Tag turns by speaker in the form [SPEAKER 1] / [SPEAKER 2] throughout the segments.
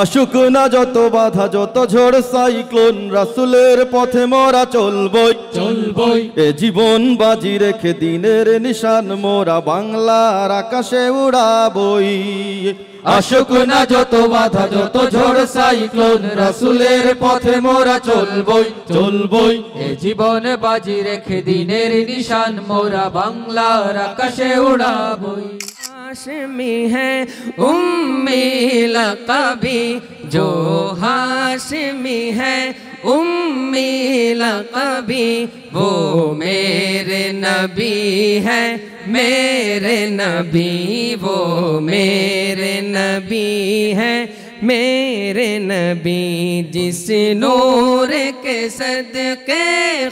[SPEAKER 1] আসুক না যত বাধা যত ঝড় সাইক্লোন রাসূলের পথে মোরা চলবই
[SPEAKER 2] চলবই
[SPEAKER 1] এ জীবন বাজি রেখে দিনের নিশান মোরা বাংলার আকাশে উড়াবই
[SPEAKER 2] আসুক না যত বাধা যত ঝড় সাইক্লোন রাসূলের পথে মোরা চলবই চলবই এ জীবন বাজি রেখে দিনের নিশান মোরা বাংলার আকাশে উড়াবই
[SPEAKER 3] हाशमी है उम्मी लक़बी जो हाशमी है उम्मी लक़बी वो मेरे नबी है मेरे नबी वो मेरे नबी है मेरे नबी जिस नूर के सदके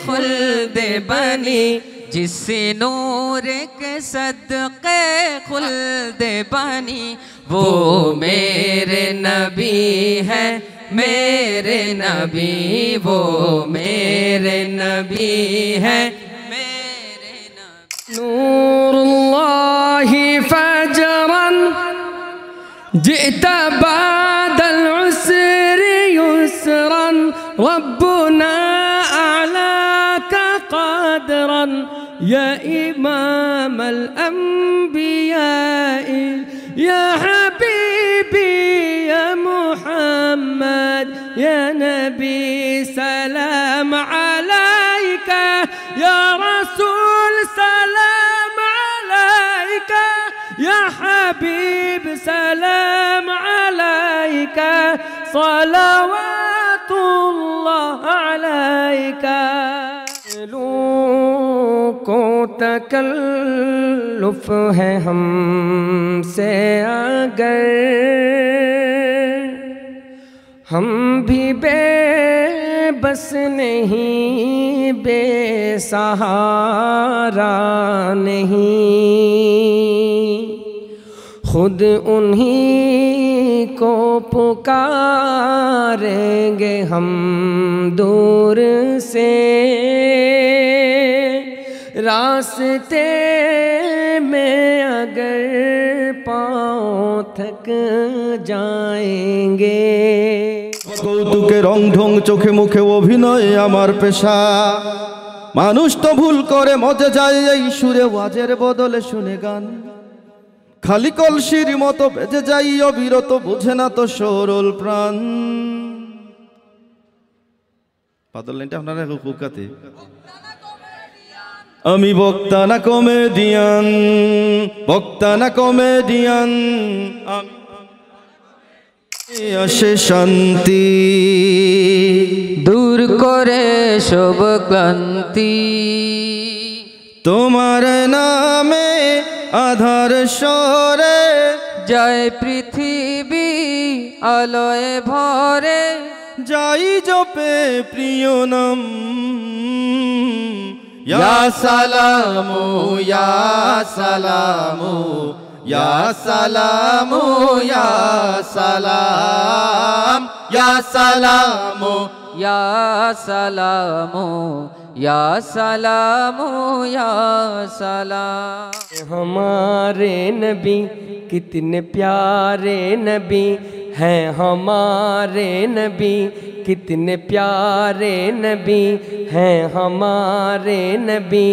[SPEAKER 3] खुल्द बनी जिस नूर के सदके खुल्द बनी वो मेरे नबी है मेरे नबी वो मेरे नबी है मेरे नबी नूरुल्लाहि फजरन जिता बादल उसर युसरन रब्बुना अलाका क़दरन या इमाम अल-अंबियाء या हबीबी या मुहम्मद या नबी सलाम अलैका या रसूल सलाम अलैका या हबीब सलाम अलैका सलावतुल्लाह अलैका को तकल्लुफ है हमसे अगर हम भी बेबस नहीं बेसहारा नहीं खुद उन्हीं को पुकारेंगे हम दूर से रास्ते में अगर पाँव थक जाएंगे
[SPEAKER 1] কৌতুকে রং ঢং চোখে মুখে অভিনয় আমার পেশা মানুষ তো ভুল করে মজে যায় এই সুরে ওয়াজের বদলে শুনে গান খালি কলসির মতো বেজে যাই অবিরত বুঝে না তো সরল প্রাণ পাদল লাইনটা আপনারা হুকাতে আমি বক্তা না কমেডিয়ান বক্তা না কমেডিয়ান আসে শান্তি
[SPEAKER 2] দূর করে সব ক্লান্তি
[SPEAKER 1] তোমার নামে আধার সরে
[SPEAKER 2] যায় পৃথিবী আলোয় ভরে
[SPEAKER 1] যাই জপে প্রিয় নাম ইয়া সালামু ইয়া সালামু ইয়া সালামু ইয়া সালাম ইয়া সালামু
[SPEAKER 2] या सलामो या सलामो या सलाम
[SPEAKER 3] हमारे नबी कितने प्यारे नबी हैं हमारे नबी कितने प्यारे नबी हैं हमारे नबी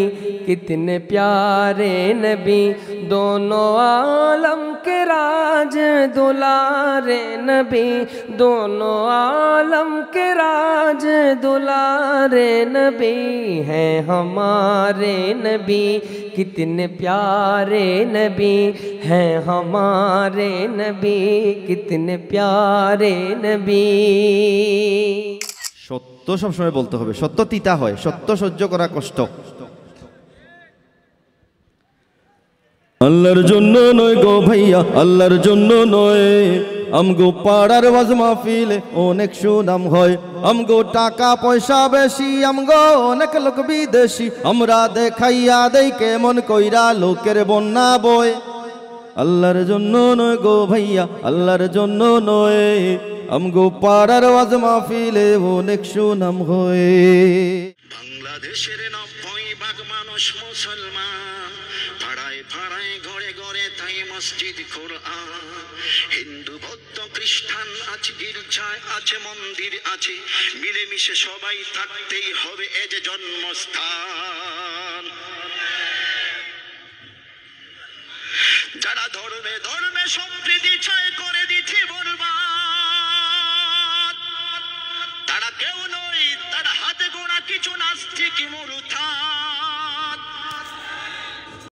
[SPEAKER 3] कितने प्यारे नबी दोनों आलम के राज दुलारे नबी दोनों आलम के राज दुलारे नबी हैं हमारे नबी कितने प्यारे नबी हैं हमारे नबी कितने प्यारे नबी
[SPEAKER 1] সত্য সবসময় বলতে হবে সত্য তিতা হয় সত্য সহ্য করা কষ্ট আল্লাহর জন্য নয় গো ভাইয়া আল্লাহর জন্য নয় আমগো পাড়ার ওয়াজ মাহফিলে অনেক সুনাম হয় আমগো টাকা পয়সা বেশি আমগো অনেক লোক বিদেশি আমরা দেখাইয়া দেই কেমন কইরা লোকের বন্যা বয় আল্লাহর জন্য নয় গো ভাইয়া আল্লাহর জন্য নয় আমগো পাড়ার ওয়াজ মাহফিলে অনেক সুনাম হয়
[SPEAKER 4] বাংলাদেশের 90% মানুষ মুসলমান পাড়ায় পাড়ায় ঘরে ঘরে তাই মসজিদ কোরআন হিন্দু বৌদ্ধ খ্রিস্টান আছে, গির্জায় আছে, মন্দির আছে, মিলেমিশে সবাই থাকতেই হবে, এ যে জন্মস্থান। যারা ধর্মে ধর্মে সম্প্রীতি ছয় করে দিচ্ছে বরবাদ, তারা কেউ নয়, তারা হাতে গোনা কিছু নাস্তিক মুরুথা।